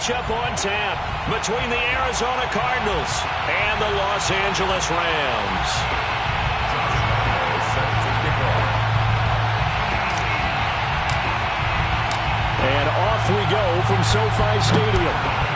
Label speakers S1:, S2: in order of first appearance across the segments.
S1: matchup on tap between the Arizona Cardinals and the Los Angeles Rams. And off we go from SoFi Stadium.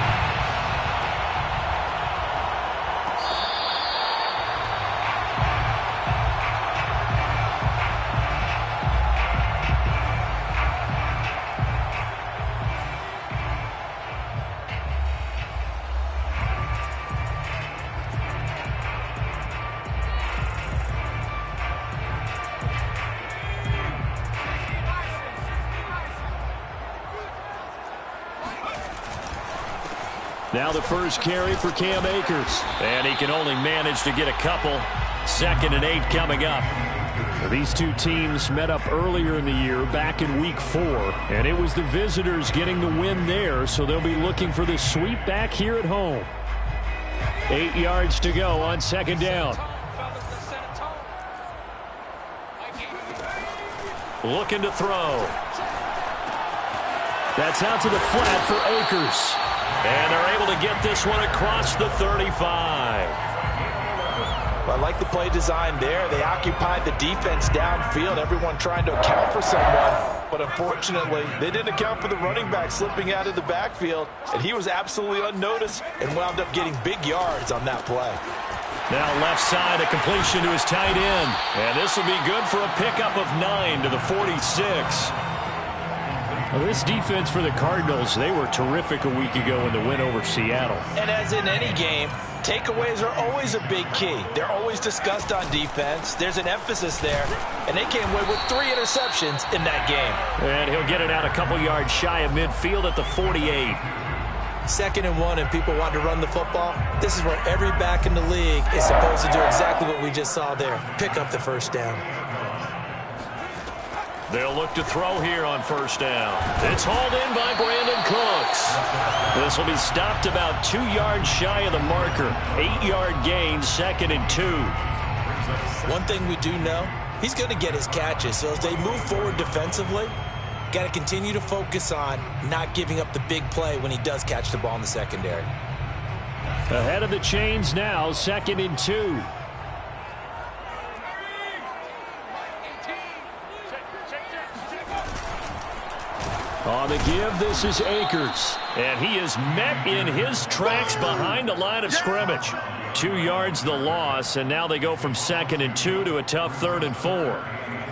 S1: Now the first carry for Cam Akers. And he can only manage to get a couple. 2nd and 8 coming up. These two teams met up earlier in the year, back in week 4. And it was the visitors getting the win there, so they'll be looking for the sweep back here at home. 8 yards to go on 2nd down. Looking to throw. That's out to the flat for Akers. And they're able to get this one across the 35.
S2: Well, I like the play design there. They occupied the defense downfield, everyone trying to account for someone. But unfortunately, they didn't account for the running back slipping out of the backfield. And he was absolutely unnoticed and wound up getting big yards on that play.
S1: Now left side, a completion to his tight end. And this will be good for a pickup of 9 to the 46. Well, this defense for the Cardinals, they were terrific a week ago in the win over Seattle.
S2: And as in any game, takeaways are always a big key. They're always discussed on defense. There's an emphasis there. And they came away with 3 interceptions in that game.
S1: And he'll get it out a couple yards shy of midfield at the 48.
S2: 2nd and 1 and people want to run the football. This is where every back in the league is supposed to do exactly what we just saw there. Pick up the first down.
S1: They'll look to throw here on 1st down. It's hauled in by Brandon Cooks. This will be stopped about 2 yards shy of the marker. 8-yard gain, 2nd and 2.
S2: One thing we do know, he's going to get his catches. So as they move forward defensively, got to continue to focus on not giving up the big play when he does catch the ball in the secondary.
S1: Ahead of the chains now, 2nd and 2. On the give, this is Akers. And he is met in his tracks behind the line of scrimmage. 2 yards the loss, and now they go from 2nd and 2 to a tough 3rd and 4.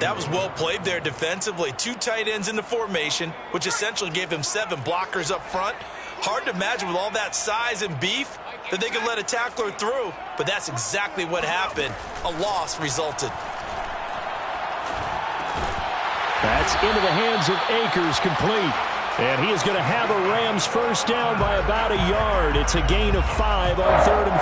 S2: That was well played there defensively. 2 tight ends in the formation, which essentially gave them 7 blockers up front. Hard to imagine with all that size and beef that they could let a tackler through, but that's exactly what happened. A loss resulted.
S1: That's into the hands of Akers, complete. And he is going to have a Rams first down by about a yard. It's a gain of 5 on 3rd and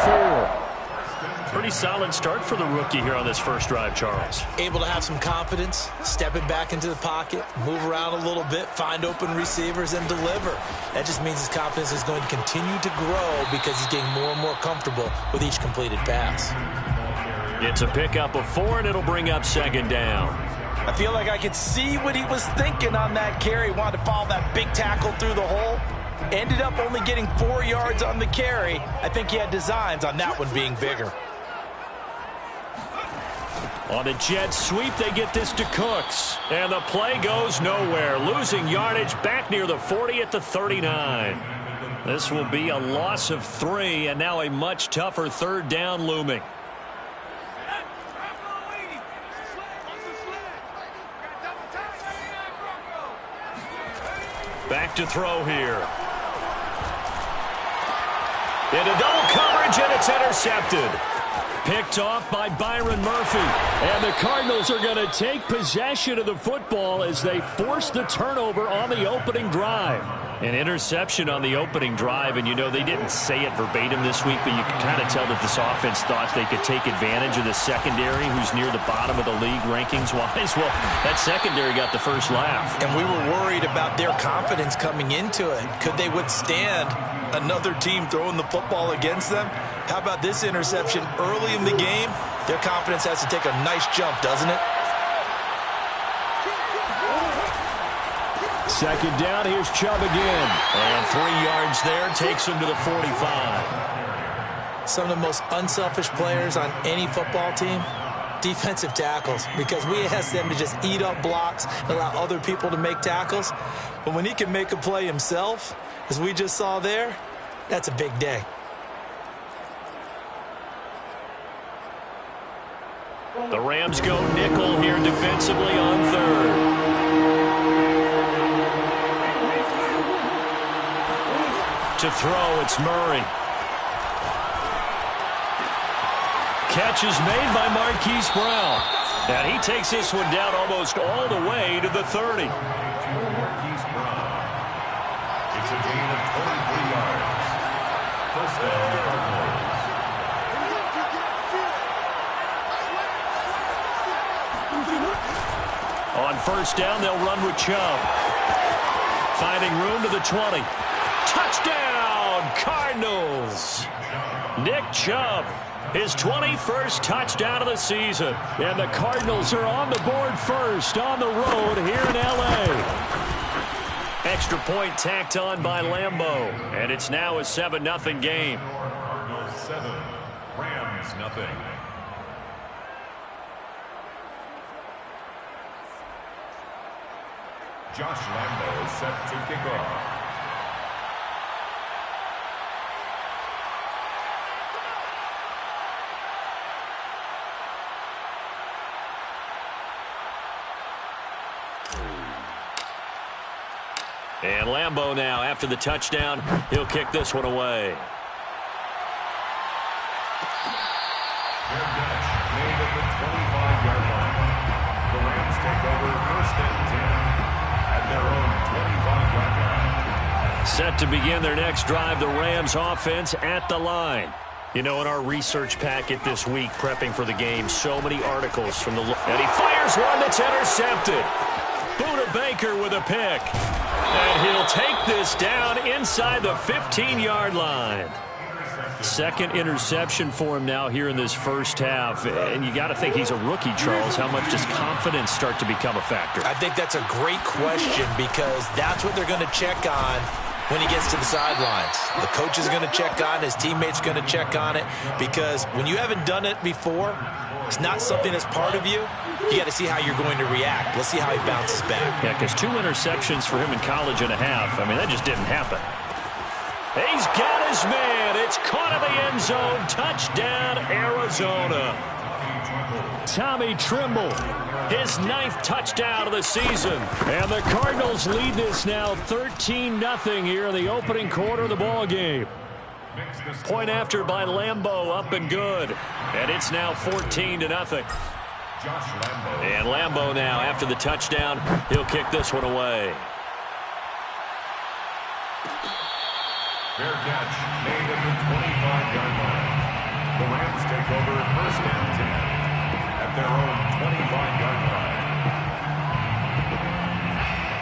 S1: 4. Pretty solid start for the rookie here on this first drive, Charles.
S2: Able to have some confidence, stepping back into the pocket, move around a little bit, find open receivers, and deliver. That just means his confidence is going to continue to grow because he's getting more and more comfortable with each completed pass.
S1: It's a pickup of 4, and it'll bring up 2nd down.
S2: I feel like I could see what he was thinking on that carry. Wanted to follow that big tackle through the hole. Ended up only getting 4 yards on the carry. I think he had designs on that one being bigger.
S1: On the jet sweep, they get this to Cooks. And the play goes nowhere. Losing yardage back near the 40 at the 39. This will be a loss of 3, and now a much tougher 3rd down looming. Back to throw here. Into double coverage, and it's intercepted. Picked off by Byron Murphy. And the Cardinals are going to take possession of the football as they force the turnover on the opening drive. An interception on the opening drive, and you know they didn't say it verbatim this week, but you can kind of tell that this offense thought they could take advantage of the secondary, who's near the bottom of the league rankings-wise. Well, that secondary got the first laugh.
S2: And we were worried about their confidence coming into it. Could they withstand another team throwing the football against them? How about this interception early in the game? Their confidence has to take a nice jump, doesn't it?
S1: Second down, here's Chubb again. And 3 yards there, takes him to the 45.
S2: Some of the most unselfish players on any football team, defensive tackles, because we ask them to just eat up blocks and allow other people to make tackles. But when he can make a play himself, as we just saw there, that's a big day.
S1: The Rams go nickel here defensively on third. To throw, it's Murray. Catch is made by Marquise Brown. And he takes this one down almost all the way to the 30.
S3: Marquise Brown. It's a gain of 23 yards. First down, Cardinals.
S1: On first down, they'll run with Chubb. Finding room to the 20. Touchdown, Cardinals. Nick Chubb, his 21st touchdown of the season. And the Cardinals are on the board first on the road here in L.A. Extra point tacked on by Lambeau. And it's now a 7-0 game.
S3: Cardinals 7, Rams nothing. Josh Lambeau is set to kick off.
S1: And Lambeau now, after the touchdown, he'll kick this one away.
S3: Their catch made at the 25-yard line. The Rams take over first and 10 at their own 25-yard line.
S1: Set to begin their next drive, the Rams offense at the line. You know, in our research packet this week, prepping for the game, so many articles from the... And he fires one that's intercepted. Buda Baker with a pick. And he'll take this down inside the 15-yard line. Second interception for him now here in this first half. And you got to think he's a rookie, Charles. How much does confidence start to become a factor?
S2: I think that's a great question because that's what they're going to check on when he gets to the sidelines. The coach is going to check on it. His teammates are going to check on it because when you haven't done it before, it's not something that's part of you. You got to see how you're going to react. Let's see how he bounces back.
S1: Yeah, because 2 interceptions for him in college and a half. I mean, that just didn't happen. He's got his man. It's caught in the end zone. Touchdown, Arizona. Tommy Trimble, his 9th touchdown of the season. And the Cardinals lead this now 13-0 here in the opening quarter of the ball game. Point after by Lambeau, up and good. And it's now 14-0. And Lambeau now, after the touchdown, he'll kick this one away.
S3: Fair catch made at the 25-yard line. The Rams take over first and 10 at their own 25-yard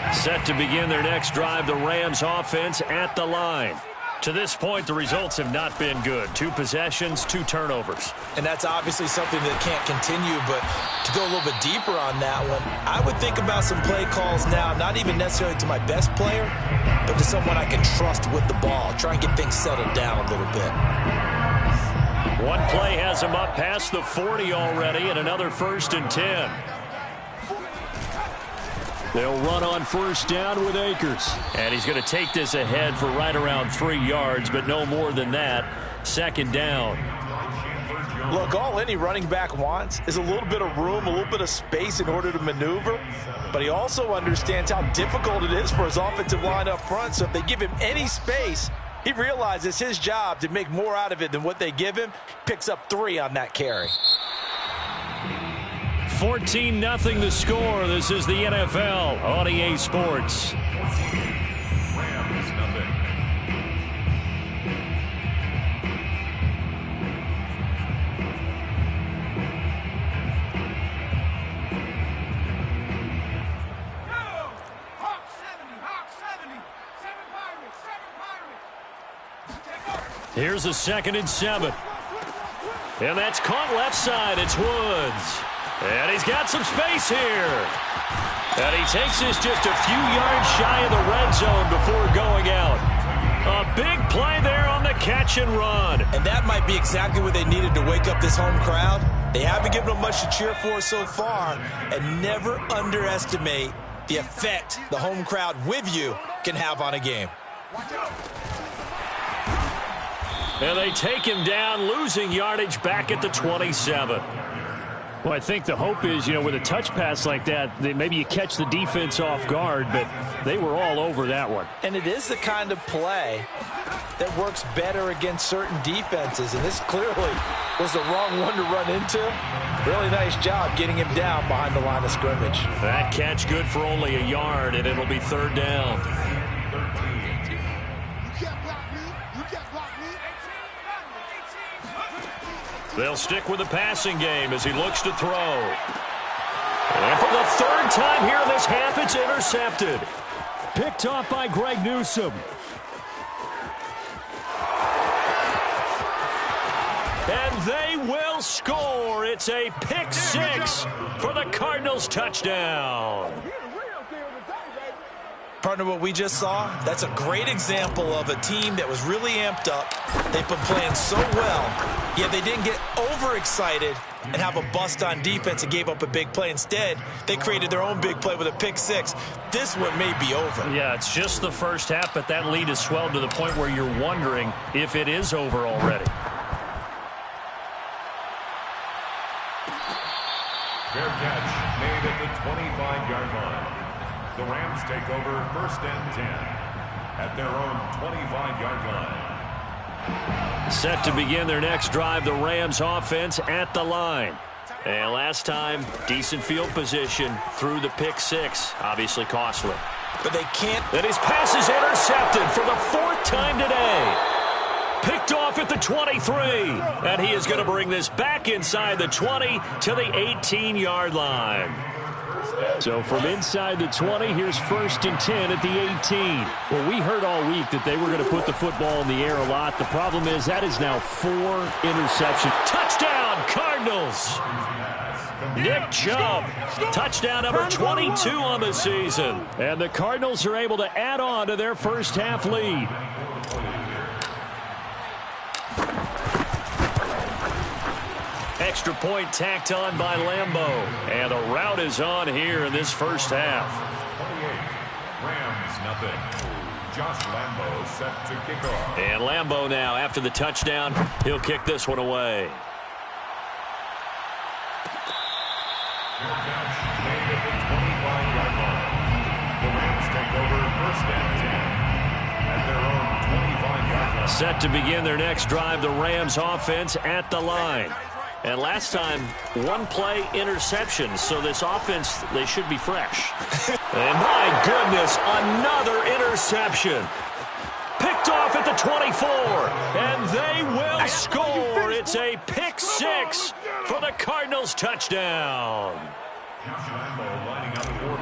S3: line.
S1: Set to begin their next drive, the Rams offense at the line. To this point, the results have not been good. 2 possessions, 2 turnovers.
S2: And that's obviously something that can't continue, but to go a little bit deeper on that one, I would think about some play calls now, not even necessarily to my best player, but to someone I can trust with the ball. Try and get things settled down a little bit.
S1: One play has him up past the 40 already, and another 1st and 10. They'll run on first down with Akers. And he's going to take this ahead for right around 3 yards, but no more than that. Second down.
S2: Look, all any running back wants is a little bit of room, a little bit of space in order to maneuver. But he also understands how difficult it is for his offensive line up front. So if they give him any space, he realizes his job to make more out of it than what they give him. Picks up 3 on that carry.
S1: 14-0 the score. This is the NFL on EA Sports.
S3: Rams nothing.
S1: Here's a 2nd and 7. And that's caught left side. It's Woods. And he's got some space here. And he takes this just a few yards shy of the red zone before going out. A big play there on the catch and run.
S2: And that might be exactly what they needed to wake up this home crowd. They haven't given them much to cheer for so far. And never underestimate the effect the home crowd with you can have on a game.
S1: And they take him down, losing yardage back at the 27. Well, I think the hope is, with a touch pass like that, maybe you catch the defense off guard, but they were all over that one.
S2: And it is the kind of play that works better against certain defenses, and this clearly was the wrong one to run into. Really nice job getting him down behind the line of scrimmage.
S1: That catch good for only a yard, and it'll be third down. They'll stick with the passing game as he looks to throw. And for the third time here in this half, it's intercepted. Picked off by Greg Newsome. And they will score. It's a pick six for the Cardinals touchdown.
S2: Partner, what we just saw, that's a great example of a team that was really amped up. They've been playing so well, yet they didn't get overexcited and have a bust on defense and gave up a big play. Instead, they created their own big play with a pick six. This one may be over.
S1: Yeah, it's just the first half, but that lead has swelled to the point where you're wondering if it is over already.
S3: Fair catch made at the 25-yard line. The Rams take over first and 10 at their own 25-yard line.
S1: Set to begin their next drive, the Rams offense at the line. And last time, decent field position through the pick six. Obviously costly.
S2: But they can't.
S1: And his pass is intercepted for the fourth time today. Picked off at the 23. And he is going to bring this back inside the 20 to the 18-yard line. So from inside the 20, here's first and 10 at the 18. Well, we heard all week that they were going to put the football in the air a lot. The problem is that is now 4 interceptions. Touchdown, Cardinals! Nick Chubb, touchdown number 22 on the season. And the Cardinals are able to add on to their first half lead. Extra point tacked on by Lambeau. And the route is on here in this first half.
S3: 28, Rams nothing. Josh Lambeau set to kick off.
S1: And Lambeau now, after the touchdown, he'll kick this one away.
S3: Fair catch made at the 25-yard line. The Rams take over first and 10 at their own 25-yard line.
S1: Set to begin their next drive, the Rams offense at the line. And last time, one play interception, so this offense, they should be fresh. And my goodness, another interception. Picked off at the 24, and they will score. It's a pick six for the Cardinals touchdown.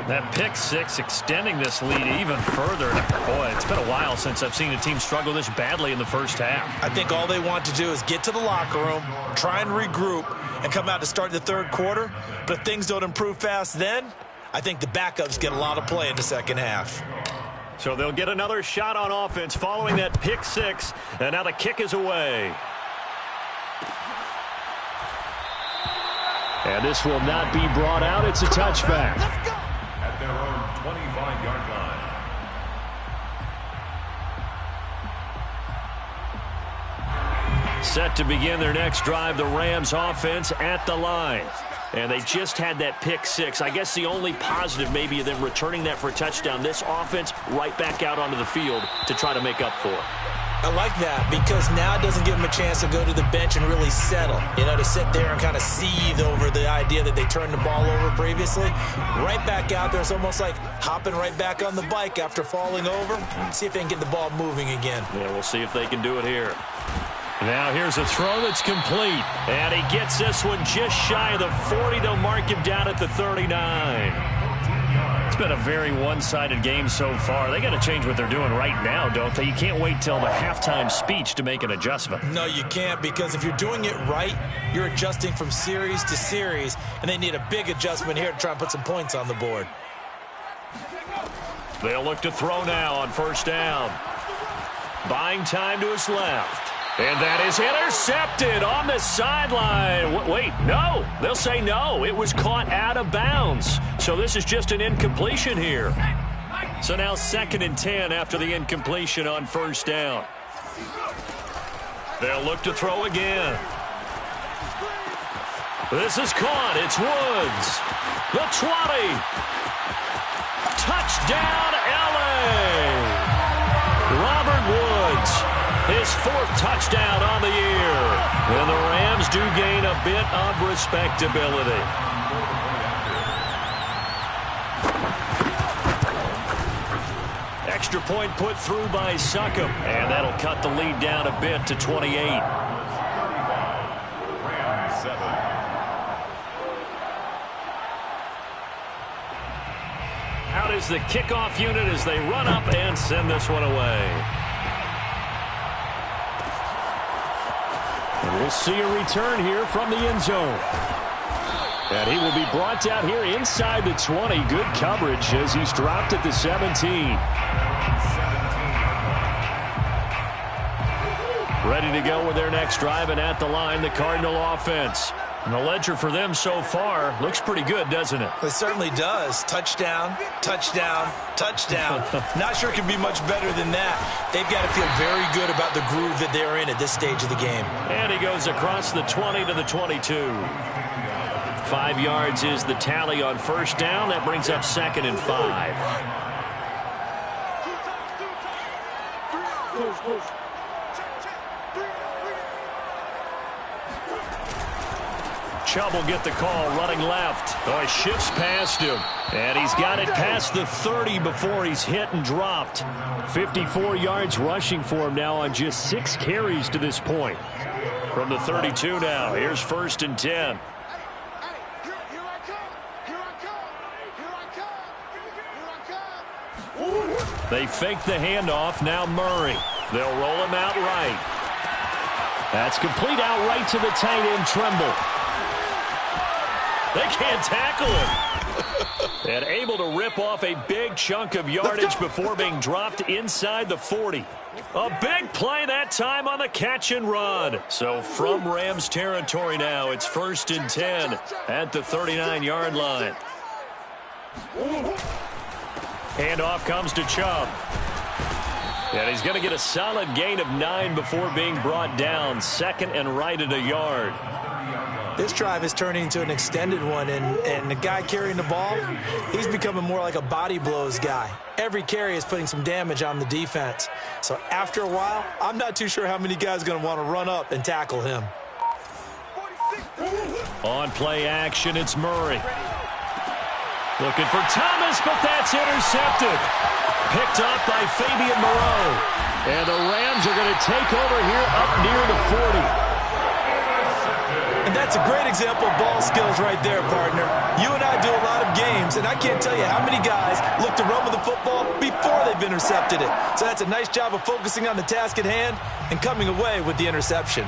S1: That pick six extending this lead even further. Boy, it's been a while since I've seen a team struggle this badly in the first half.
S2: I think all they want to do is get to the locker room, try and regroup, and come out to start the third quarter. But if things don't improve fast then, I think the backups get a lot of play in the second half.
S1: So they'll get another shot on offense following that pick six. And now the kick is away. And this will not be brought out. It's a touchback.
S3: At their own 25-yard line.
S1: Set to begin their next drive, the Rams offense at the line. And they just had that pick six. I guess the only positive maybe of them returning that for a touchdown. This offense right back out onto the field to try to make up for it.
S2: I like that because now it doesn't give them a chance to go to the bench and really settle. To sit there and kind of seethe over the idea that they turned the ball over previously. Right back out there. It's almost like hopping right back on the bike after falling over. See if they can get the ball moving again.
S1: Yeah, we'll see if they can do it here. Now here's a throw that's complete. And he gets this one just shy of the 40. They'll mark him down at the 39. It's been a very one-sided game so far. They got to change what they're doing right now, don't they? You can't wait till the halftime speech to make an adjustment.
S2: No, you can't, because if you're doing it right, you're adjusting from series to series, and they need a big adjustment here to try and put some points on the board.
S1: They'll look to throw now on first down. Buying time to his left. And that is intercepted on the sideline. Wait, no. They'll say no. It was caught out of bounds. So this is just an incompletion here. So now 2nd and 10 after the incompletion on first down. They'll look to throw again. This is caught. It's Woods. The 20. Touchdown, LA. Robert Woods, his 4th touchdown on the year. And the Rams do gain a bit of respectability. Extra point put through by Succop. And that'll cut the lead down a bit to 28. Out is the kickoff unit as they run up and send this one away. And we'll see a return here from the end zone. And he will be brought down here inside the 20. Good coverage as he's dropped at the 17. Ready to go with their next drive, and at the line, the Cardinal offense. And the ledger for them so far looks pretty good, doesn't it?
S2: It certainly does. Touchdown, touchdown, touchdown. Not sure it can be much better than that. They've got to feel very good about the groove that they're in at this stage of the game.
S1: And he goes across the 20 to the 22. 5 yards is the tally on first down. That brings up 2nd and 5. Chubb will get the call running left. Oh, he shifts past him. And he's got it past the 30 before he's hit and dropped. 54 yards rushing for him now on just 6 carries to this point. From the 32 now, here's 1st and 10. They fake the handoff. Now Murray. They'll roll him out right. That's complete out right to the tight end, Trimble. They can't tackle him. And able to rip off a big chunk of yardage before being dropped inside the 40. A big play that time on the catch and run. So from Rams territory now, it's 1st and 10 at the 39-yard line. Handoff comes to Chubb. And he's going to get a solid gain of 9 before being brought down. 2nd and right at a yard.
S2: This drive is turning into an extended one, and the guy carrying the ball, he's becoming more like a body blows guy. Every carry is putting some damage on the defense. So after a while, I'm not too sure how many guys are going to want to run up and tackle him.
S1: On play action, it's Murray. Looking for Thomas, but that's intercepted. Picked up by Fabian Moreau. And the Rams are going to take over here up near the 40.
S2: And that's a great example of ball skills right there, partner. You and I do a lot of games, and I can't tell you how many guys look to run with the football before they've intercepted it. So that's a nice job of focusing on the task at hand and coming away with the interception.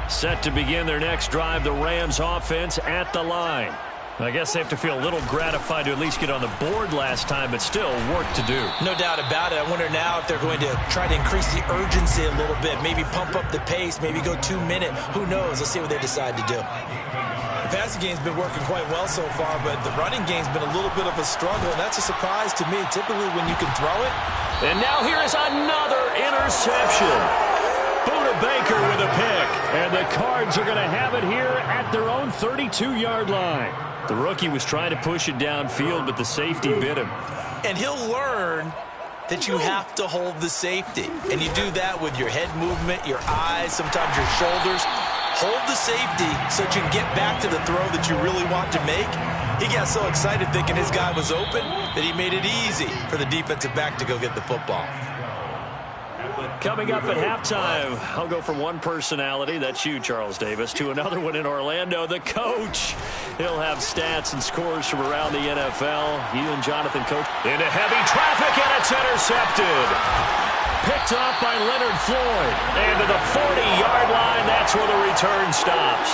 S1: Set to begin their next drive, the Rams offense at the line. I guess they have to feel a little gratified to at least get on the board last time, but still work to do.
S2: No doubt about it. I wonder now if they're going to try to increase the urgency a little bit, maybe pump up the pace, maybe go 2-minute. Who knows? Let's see what they decide to do. The passing game's been working quite well so far, but the running game's been a little bit of a struggle, and that's a surprise to me. Typically when you can throw it.
S1: And now here is another interception. Buda Baker with a pick. And the Cards are going to have it here at their own 32-yard line. The rookie was trying to push it downfield, but the safety bit him.
S2: And he'll learn that you have to hold the safety. And you do that with your head movement, your eyes, sometimes your shoulders. Hold the safety so that you can get back to the throw that you really want to make. He got so excited thinking his guy was open that he made it easy for the defensive back to go get the football.
S1: Coming up at halftime, I'll go from one personality, that's you, Charles Davis, to another one in Orlando, the coach. He'll have stats and scores from around the NFL. You and Jonathan Coach into heavy traffic, and it's intercepted. Picked off by Leonard Floyd. And to the 40-yard line, that's where the return stops.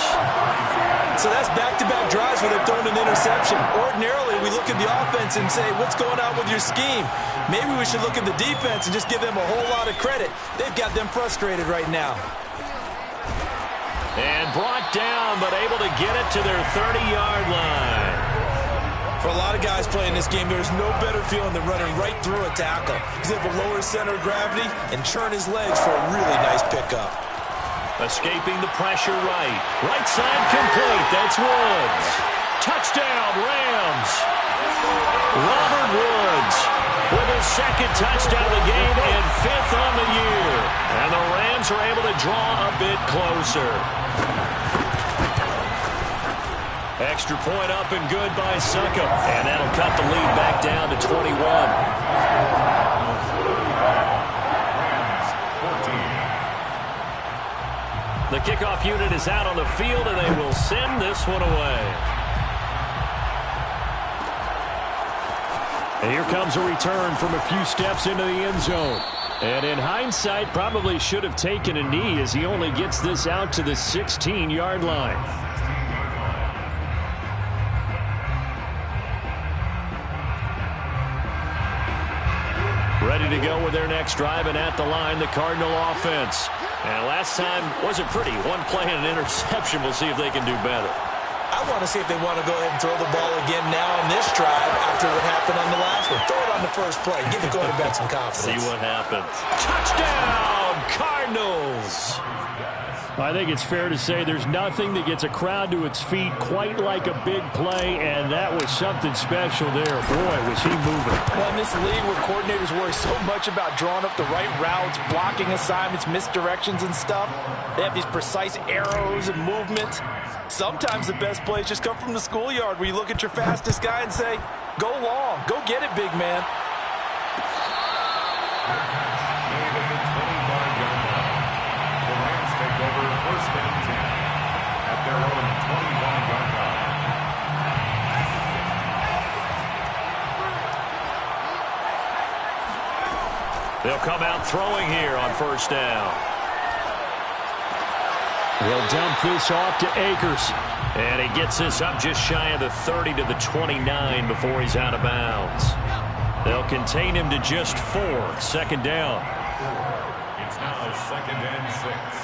S2: So that's back-to-back drives where they've thrown an interception. Ordinarily, we look at the offense and say, what's going on with your scheme? Maybe we should look at the defense and just give them a whole lot of credit. They've got them frustrated right now.
S1: And brought down, but able to get it to their 30-yard line.
S2: For a lot of guys playing this game, there's no better feeling than running right through a tackle. He's able to lower his center of gravity and churn his legs for a really nice pickup.
S1: Escaping the pressure right. Right side complete. That's Woods. Touchdown, Rams. Robert Woods with his second touchdown of the game and 5th on the year. And the Rams are able to draw a bit closer. Extra point up and good by Suckup. And that'll cut the lead back down to 21. The kickoff unit is out on the field, and they will send this one away. And here comes a return from a few steps into the end zone. And in hindsight, probably should have taken a knee as he only gets this out to the 16-yard line. Ready to go with their next drive, and at the line, the Cardinal offense. And last time wasn't pretty. One play and an interception. We'll see if they can do better.
S2: I want to see if they want to go ahead and throw the ball again now on this drive after what happened on the last one. Throw it on the first play. Give the quarterback some confidence.
S1: See what happens. Touchdown, Cardinals! I think it's fair to say there's nothing that gets a crowd to its feet quite like a big play, and that was something special there. Boy, was he moving.
S4: Well, in this league where coordinators worry so much about drawing up the right routes, blocking assignments, misdirections and stuff, they have these precise arrows and movements. Sometimes the best plays just come from the schoolyard where you look at your fastest guy and say, go long, go get it, big man.
S3: First and 10 at their own 25-yard line.
S1: They'll come out throwing here on first down. He'll dump this off to Akers. And he gets this up just shy of the 30 to the 29 before he's out of bounds. They'll contain him to just 4. Second down.
S3: It's now 2nd and 6.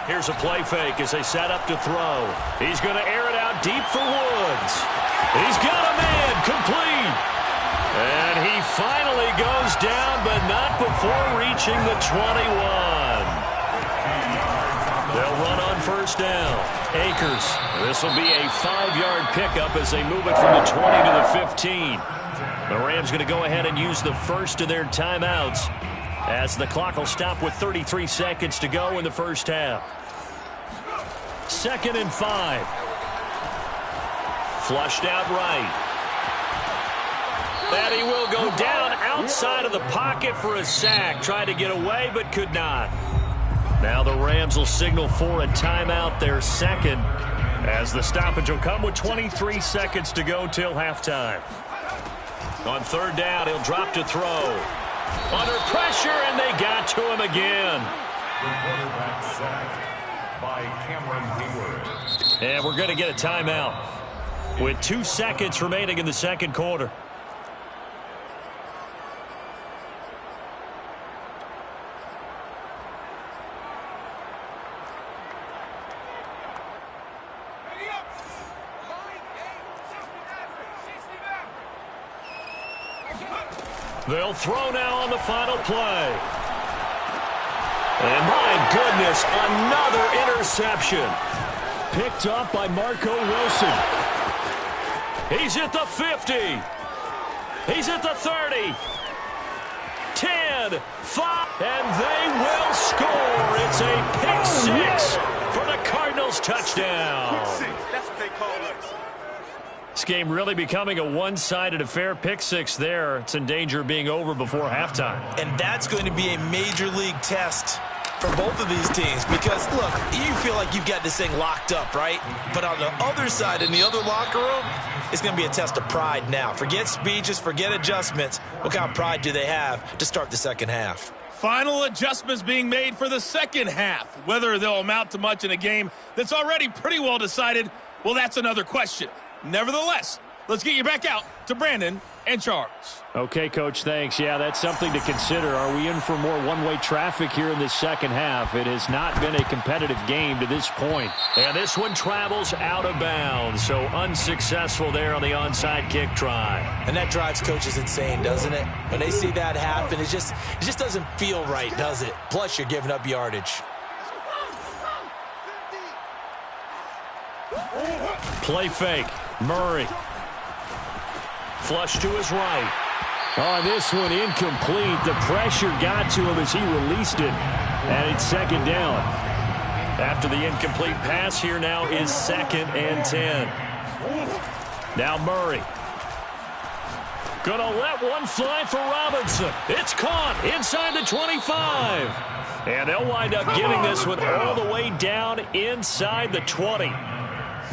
S1: Here's a play fake as they set up to throw. He's going to air it out deep for Woods. He's got a man complete. And he finally goes down, but not before reaching the 21. They'll run on first down. Akers. This will be a 5-yard pickup as they move it from the 20 to the 15. The Rams going to go ahead and use the first of their timeouts as the clock will stop with 33 seconds to go in the first half. 2nd and 5. Flushed out right. And he will go down outside of the pocket for a sack. Tried to get away, but could not. Now the Rams will signal for a timeout, their second, as the stoppage will come with 23 seconds to go till halftime. On third down, he'll drop to throw. Under pressure, and they got to him again.
S3: The quarterback sacked by Cameron Hayward.
S1: And we're going to get a timeout with 2 seconds remaining in the second quarter. They'll throw now on the final play. And my goodness, another interception. Picked up by Marco Wilson. He's at the 50. He's at the 30. 10, 5, and they will score. It's a pick 6 for the Cardinals touchdown.
S4: That's what they call us.
S1: This game really becoming a one-sided affair. Pick 6 there. It's in danger of being over before halftime.
S2: And that's going to be a major league test for both of these teams because, look, you feel like you've got this thing locked up, right? But on the other side, in the other locker room, it's going to be a test of pride now. Forget speeches, forget adjustments. What kind of pride do they have to start the second half?
S5: Final adjustments being made for the second half. Whether they'll amount to much in a game that's already pretty well decided, well, that's another question. Nevertheless, let's get you back out to Brandon and Charles.
S1: Okay, Coach, thanks. Yeah, that's something to consider. Are we in for more one-way traffic here in the second half? It has not been a competitive game to this point. And this one travels out of bounds, so unsuccessful there on the onside kick try.
S2: And that drives coaches insane, doesn't it? When they see that happen, it just doesn't feel right, does it? Plus, you're giving up yardage.
S1: Play fake. Murray. Flush to his right. On this one, incomplete. The pressure got to him as he released it. And it's second down. After the incomplete pass, here now is 2nd and 10. Now Murray. Gonna let one fly for Robinson. It's caught inside the 25. And they'll wind up getting this one all the way down inside the 20.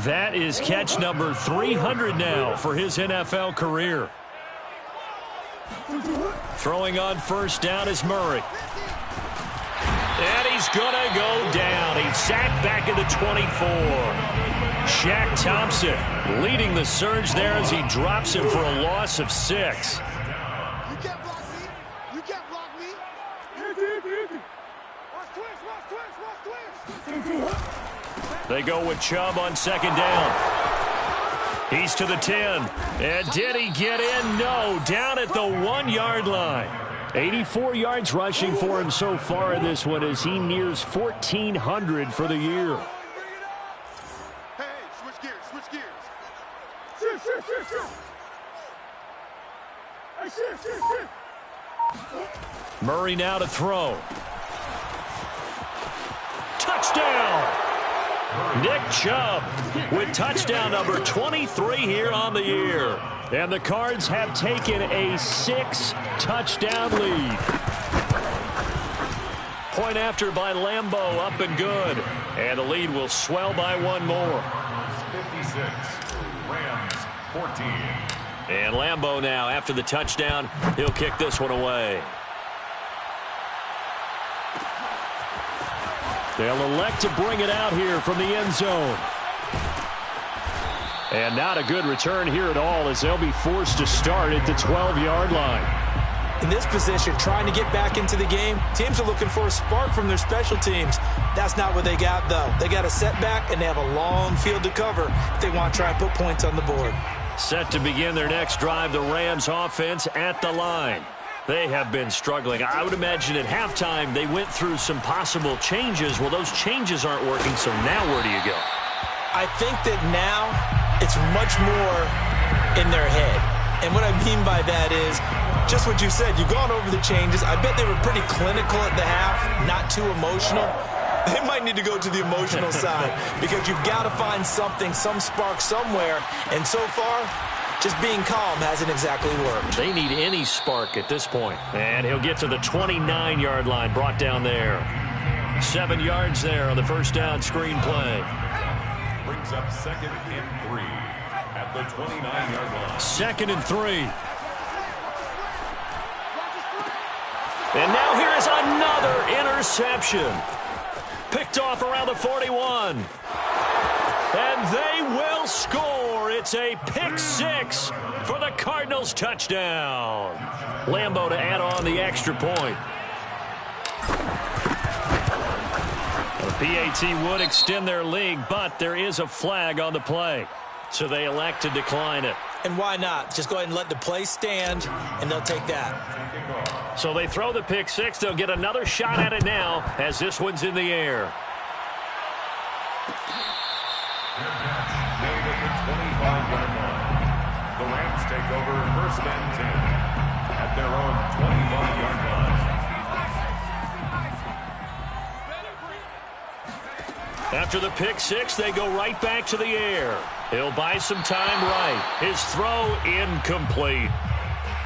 S1: That is catch number 300 now for his NFL career. Throwing on first down is Murray. And he's going to go down. He's sacked back at the 24. Shaq Thompson leading the surge there as he drops him for a loss of 6.
S6: You can't block me. You can't block me. Watch twist.
S1: They go with Chubb on second down. He's to the 10. And did he get in? No. Down at the 1-yard line. 84 yards rushing for him so far in this one as he nears 1,400 for the year.
S6: Hey, switch gears. Shift.
S1: Murray now to throw. Touchdown! Nick Chubb with touchdown number 23 here on the year. And the Cards have taken a 6-touchdown lead. Point after by Lambeau, up and good. And the lead will swell by one more.
S3: 56, Rams 14.
S1: And Lambeau now, after the touchdown, he'll kick this one away. They'll elect to bring it out here from the end zone. And not a good return here at all as they'll be forced to start at the 12-yard line.
S2: In this position, trying to get back into the game, teams are looking for a spark from their special teams. That's not what they got, though. They got a setback, and they have a long field to cover if they want to try and put points on the board.
S1: Set to begin their next drive, the Rams offense at the line. They have been struggling. I would imagine at halftime they went through some possible changes. Well, those changes aren't working, so now where do you go?
S2: I think that now it's much more in their head. And what I mean by that is just what you said. You've gone over the changes. I bet they were pretty clinical at the half, not too emotional. They might need to go to the emotional side because you've got to find something, some spark somewhere. And so far, just being calm hasn't exactly worked.
S1: They need any spark at this point. And he'll get to the 29-yard line, brought down there. 7 yards there on the first down screen play.
S3: Brings up 2nd and 3 at the 29-yard line.
S1: 2nd and 3. And now here is another interception. Picked off around the 41. And they will score. It's a pick 6 for the Cardinals touchdown. Lambeau to add on the extra point. The PAT would extend their lead, but there is a flag on the play. So they elect to decline it.
S2: And why not? Just go ahead and let the play stand, and they'll take that.
S1: So they throw the pick 6. They'll get another shot at it now as this one's in the air.
S3: Made at the 25-yard line. The Rams take over 1st and 10 at their own 25-yard line.
S1: After the pick 6, they go right back to the air. He'll buy some time right. His throw incomplete.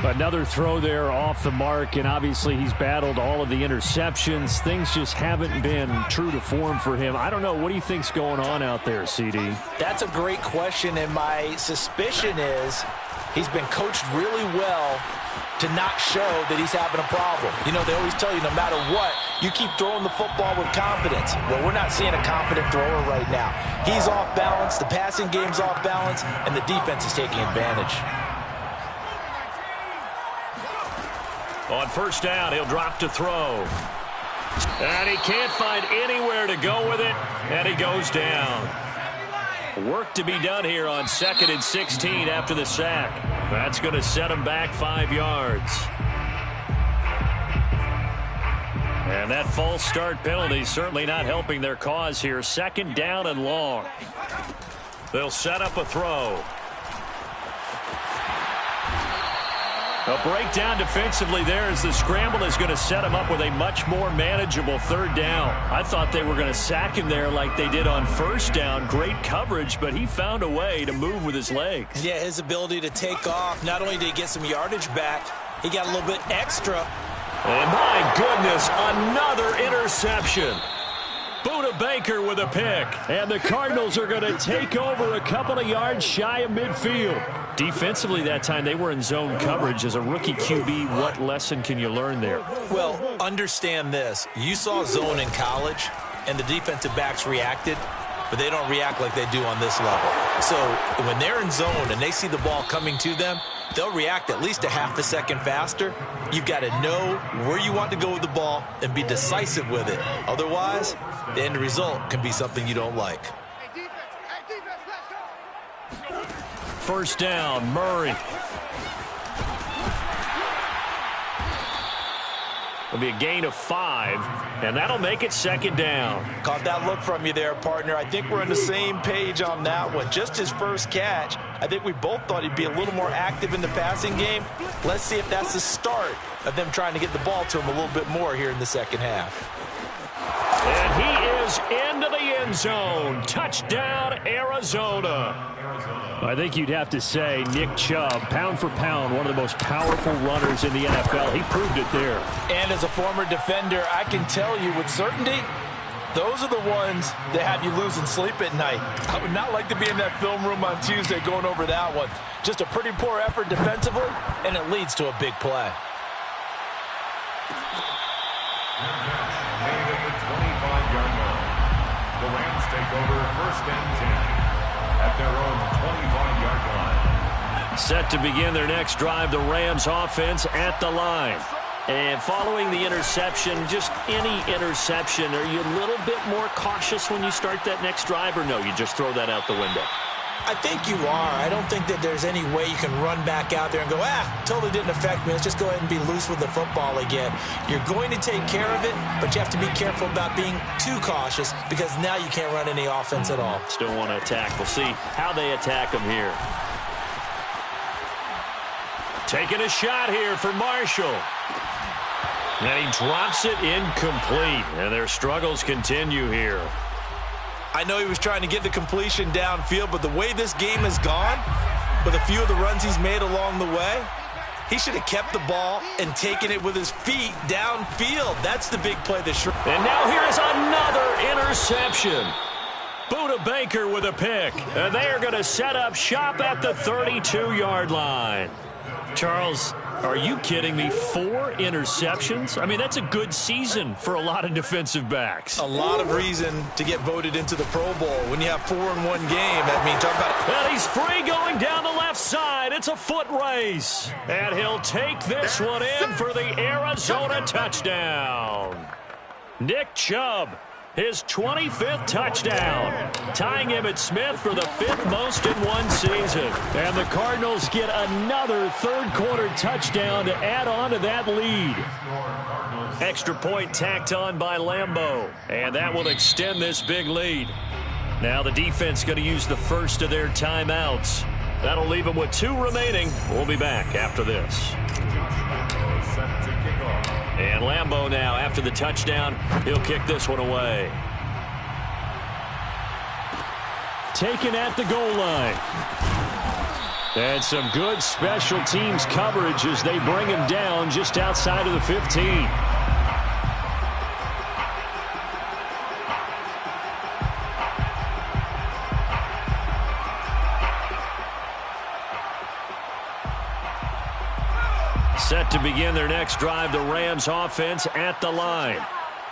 S1: Another throw there off the mark, and obviously he's battled all of the interceptions. Things just haven't been true to form for him. I don't know. What do you think's going on out there, CD?
S4: That's a great question, and my suspicion is he's been coached really well to not show that he's having a problem. You know, they always tell you no matter what, you keep throwing the football with confidence. Well, we're not seeing a confident thrower right now. He's off balance, the passing game's off balance, and the defense is taking advantage.
S1: On first down, he'll drop to throw. And he can't find anywhere to go with it, and he goes down. Work to be done here on 2nd and 16 after the sack. That's going to set him back 5 yards. And that false start penalty certainly not helping their cause here. 2nd down and long. They'll set up a throw. A breakdown defensively there as the scramble is going to set him up with a much more manageable 3rd down. I thought they were going to sack him there like they did on 1st down. Great coverage, but he found a way to move with his legs.
S2: Yeah, his ability to take off, not only did he get some yardage back, he got a little bit extra.
S1: And my goodness, another interception. Buda Baker with a pick. And the Cardinals are going to take over a couple of yards shy of midfield. Defensively that time, they were in zone coverage. As a rookie QB, what lesson can you learn there?
S2: Well, understand this. You saw zone in college, and the defensive backs reacted, but they don't react like they do on this level. So when they're in zone and they see the ball coming to them, they'll react at least a half a second faster. You've got to know where you want to go with the ball and be decisive with it. Otherwise, the end result can be something you don't like.
S1: First down, Murray. It'll be a gain of 5, and that'll make it 2nd down.
S4: Caught that look from you there, partner. I think we're on the same page on that one. Just his first catch, I think we both thought he'd be a little more active in the passing game. Let's see if that's the start of them trying to get the ball to him a little bit more here in the 2nd half.
S1: And he is into the end zone. Touchdown, Arizona. I think you'd have to say Nick Chubb, pound for pound, one of the most powerful runners in the NFL. He proved it there.
S4: And as a former defender, I can tell you with certainty, those are the ones that have you losing sleep at night. I would not like to be in that film room on Tuesday going over that one. Just a pretty poor effort defensively, and it leads to a big play.
S3: Made at the 25-yard line. The Rams take over 1st and 10 at their own 25-yard line.
S1: Set to begin their next drive, the Rams offense at the line. And following the interception, just any interception, are you a little bit more cautious when you start that next drive, or no, you just throw that out the window?
S2: I think you are. I don't think that there's any way you can run back out there and go, totally didn't affect me. Let's just go ahead and be loose with the football again. You're going to take care of it, but you have to be careful about being too cautious because now you can't run any offense at all.
S1: Still want to attack. We'll see how they attack them here. Taking a shot here for Marshall. And he drops it incomplete. And their struggles continue here.
S2: I know he was trying to get the completion downfield, but the way this game has gone, with a few of the runs he's made along the way, he should have kept the ball and taken it with his feet downfield. That's the big play this year.
S1: And now here is another interception. Buda Baker with a pick. And they are going to set up shop at the 32-yard line. Charles, are you kidding me? 4 interceptions? I mean, that's a good season for a lot of defensive backs.
S2: A lot of reason to get voted into the Pro Bowl when you have 4 in one game. I mean, talk about it.
S1: And he's free going down the left side. It's a foot race. And he'll take this one in for the Arizona touchdown. Nick Chubb, his 25th touchdown, tying him at Smith for the 5th most in one season. And the Cardinals get another third-quarter touchdown to add on to that lead. Extra point tacked on by Lambeau, and that will extend this big lead. Now the defense going to use the first of their timeouts. That'll leave them with 2 remaining. We'll be back after this. And Lambeau now, after the touchdown, he'll kick this one away. Taken at the goal line. And some good special teams coverage as they bring him down just outside of the 15. Set to begin their next drive, the Rams offense at the line.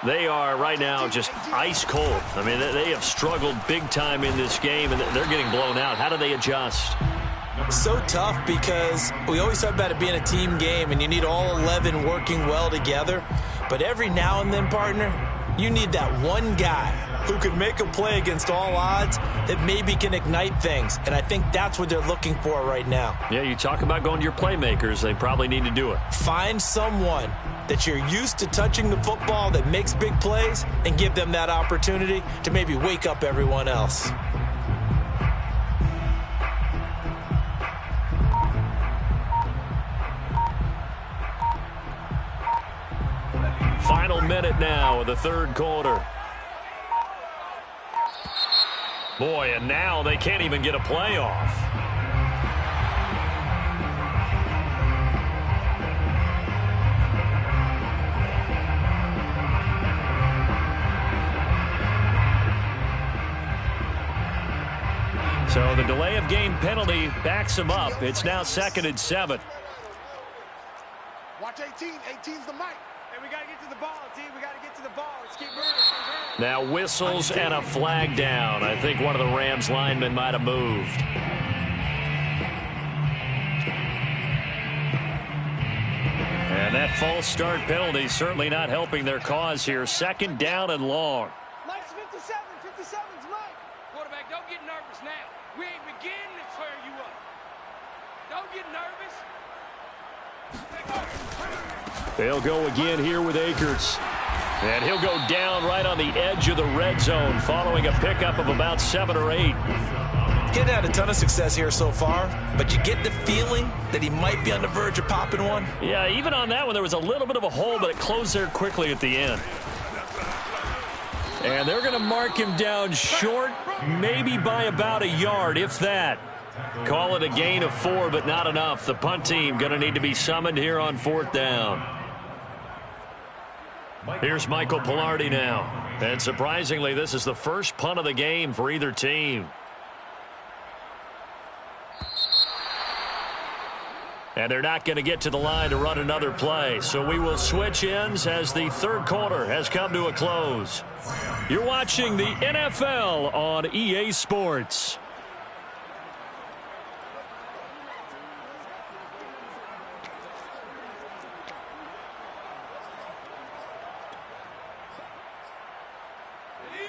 S1: They are right now just ice cold. I mean, they have struggled big time in this game, and they're getting blown out. How do they adjust?
S2: So tough because we always talk about it being a team game, and you need all 11 working well together. But every now and then, partner, you need that one guy who can make a play against all odds that maybe can ignite things. And I think that's what they're looking for right now.
S1: Yeah, you talk about going to your playmakers. They probably need to do it.
S2: Find someone that you're used to touching the football that makes big plays and give them that opportunity to maybe wake up everyone else.
S1: Final minute now of the third quarter. Boy, and now they can't even get a play off. So the delay of game penalty backs him up. It's now 2nd and 7.
S6: Watch 18. 18's the mic.
S7: Hey, we got to get to the ball, team. We got to get to the ball. Let's keep moving.
S1: Now whistles and a flag down. I think one of the Rams linemen might have moved. And that false start penalty certainly not helping their cause here. 2nd down and long.
S7: Mike's 57. 57's Mike. Quarterback, don't get nervous now. We ain't beginning to tear you up. Don't get nervous.
S1: They'll go again here with Akers. And he'll go down right on the edge of the red zone following a pickup of about 7 or 8.
S2: He hadn't had a ton of success here so far, but you get the feeling that he might be on the verge of popping one.
S1: Yeah, even on that one, there was a little bit of a hole, but it closed there quickly at the end. And they're going to mark him down short, maybe by about a yard, if that. Call it a gain of 4, but not enough. The punt team going to need to be summoned here on 4th down. Here's Michael Pilardi now. And surprisingly, this is the first punt of the game for either team. And they're not going to get to the line to run another play. So we will switch ends as the third quarter has come to a close. You're watching the NFL on EA Sports.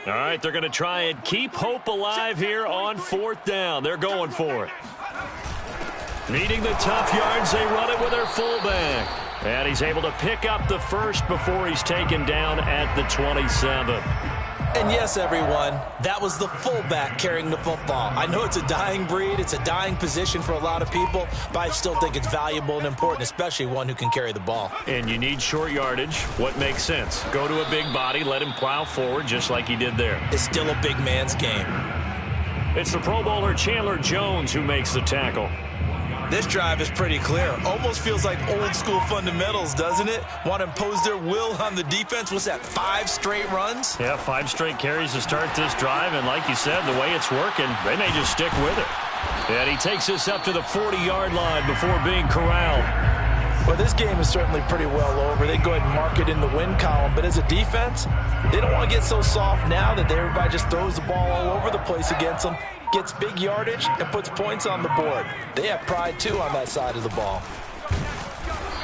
S1: All right, they're going to try and keep hope alive here on 4th down. They're going for it. Needing the tough yards, they run it with their fullback. And he's able to pick up the first before he's taken down at the 27.
S2: And yes, everyone, that was the fullback carrying the football. I know it's a dying breed, it's a dying position for a lot of people, but I still think it's valuable and important, especially one who can carry the ball.
S1: And you need short yardage. What makes sense? Go to a big body, let him plow forward just like he did there.
S2: It's still a big man's game.
S1: It's the Pro Bowler Chandler Jones who makes the tackle.
S2: This drive is pretty clear. Almost feels like old school fundamentals, doesn't it? Want to impose their will on the defense. What's that, 5 straight runs?
S1: Yeah, 5 straight carries to start this drive. And like you said, the way it's working, they may just stick with it. And he takes us up to the 40-yard line before being corralled.
S4: Well, this game is certainly pretty well over. They go ahead and mark it in the win column. But as a defense, they don't want to get so soft now that everybody just throws the ball all over the place against them, gets big yardage, and puts points on the board. They have pride, too, on that side of the ball.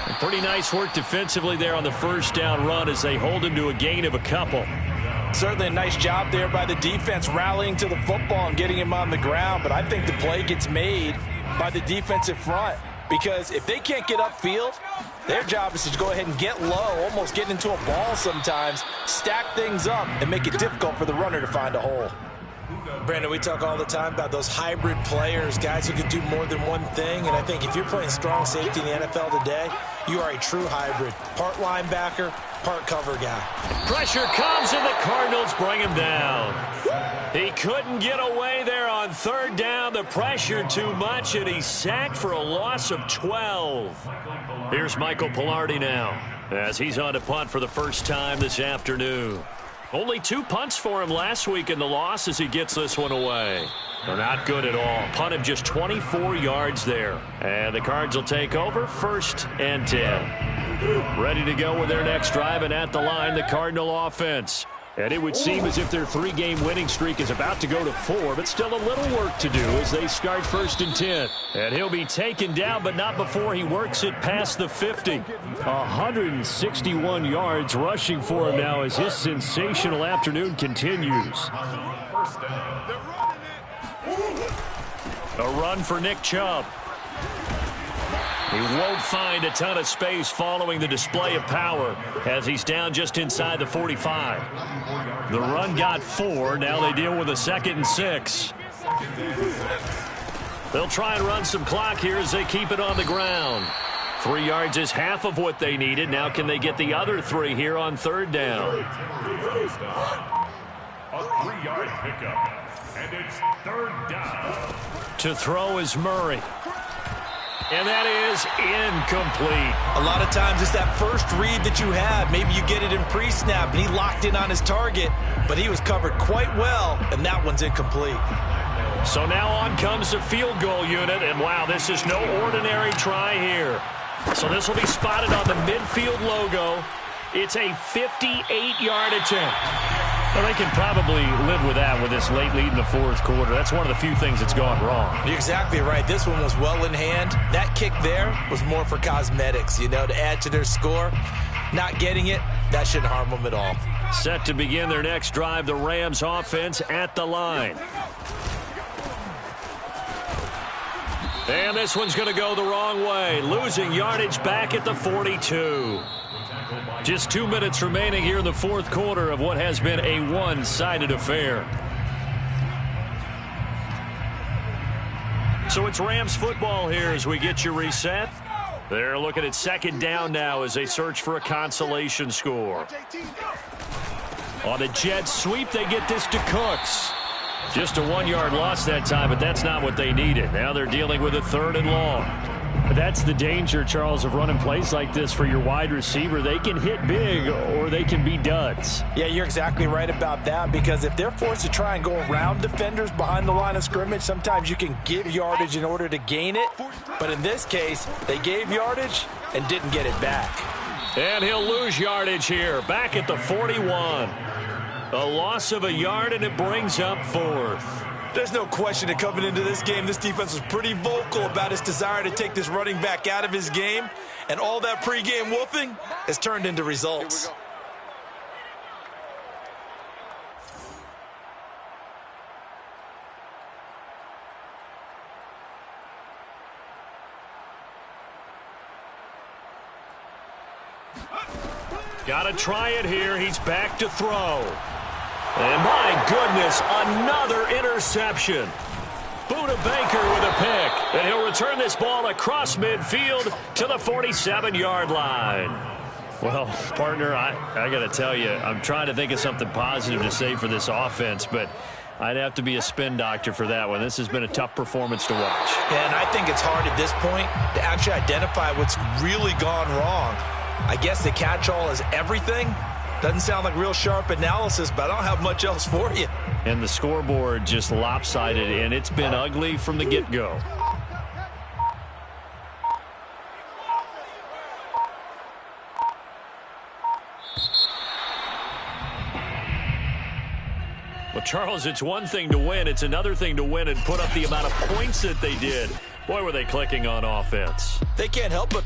S1: And pretty nice work defensively there on the first down run as they hold him to a gain of a couple.
S4: Certainly a nice job there by the defense rallying to the football and getting him on the ground. But I think the play gets made by the defensive front. Because if they can't get upfield, their job is to go ahead and get low, almost get into a ball sometimes, stack things up, and make it difficult for the runner to find a hole. Brandon, we talk all the time about those hybrid players, guys who can do more than one thing. And I think if you're playing strong safety in the NFL today, you are a true hybrid. Part linebacker, part cover guy.
S1: Pressure comes, and the Cardinals bring him down. He couldn't get away there on third down. The pressure too much, and he's sacked for a loss of 12. Here's Michael Pilardi now, as he's on to punt for the first time this afternoon. Only 2 punts for him last week in the loss as he gets this one away. They're not good at all. Punted just 24 yards there. And the Cards will take over, 1st and 10. Ready to go with their next drive, and at the line, the Cardinal offense. And it would seem as if their 3-game winning streak is about to go to 4, but still a little work to do as they start 1st and 10. And he'll be taken down, but not before he works it past the 50. 161 yards rushing for him now as his sensational afternoon continues. A run for Nick Chubb. He won't find a ton of space following the display of power as he's down just inside the 45. The run got 4. Now they deal with a 2nd and 6. They'll try and run some clock here as they keep it on the ground. 3 yards is half of what they needed. Now can they get the other 3 here on 3rd down?
S3: A 3-yard pickup, and it's 3rd down.
S1: To throw is Murray. And that is incomplete.
S4: A lot of times it's that first read that you have. Maybe you get it in pre-snap, and he locked in on his target, but he was covered quite well, and that one's incomplete.
S1: So now on comes the field goal unit, and wow, this is no ordinary try here. So this will be spotted on the midfield logo. It's a 58-yard attempt. Well, they can probably live with that with this late lead in the 4th quarter. That's one of the few things that's gone wrong.
S4: You're exactly right. This one was well in hand. That kick there was more for cosmetics, you know, to add to their score. Not getting it, that shouldn't harm them at all.
S1: Set to begin their next drive, the Rams offense at the line. And this one's going to go the wrong way, losing yardage back at the 42. Just 2 minutes remaining here in the 4th quarter of what has been a one-sided affair. So it's Rams football here as we get you reset. They're looking at 2nd down now as they search for a consolation score. On the jet sweep, they get this to Cooks. Just a 1-yard loss that time, but that's not what they needed. Now they're dealing with a 3rd and long. But that's the danger, Charles, of running plays like this for your wide receiver. They can hit big or they can be duds.
S4: Yeah, you're exactly right about that, because if they're forced to try and go around defenders behind the line of scrimmage, sometimes you can give yardage in order to gain it. But in this case, they gave yardage and didn't get it back.
S1: And he'll lose yardage here, back at the 41. A loss of a yard, and it brings up 4th.
S4: There's no question that coming into this game, this defense was pretty vocal about its desire to take this running back out of his game. And all that pregame wolfing has turned into results.
S1: Got to try it here. He's back to throw. And my goodness, another interception. Buda Baker with a pick. And he'll return this ball across midfield to the 47-yard line. Well, partner, I got to tell you, I'm trying to think of something positive to say for this offense, but I'd have to be a spin doctor for that one. This has been a tough performance to watch.
S4: Yeah, and I think it's hard at this point to actually identify what's really gone wrong. I guess the catch-all is everything. Doesn't sound like real sharp analysis, but I don't have much else for you.
S1: And the scoreboard just lopsided, and it's been ugly from the get-go. Well, Charles, it's one thing to win. It's another thing to win and put up the amount of points that they did. Boy, were they clicking on offense.
S4: They can't help but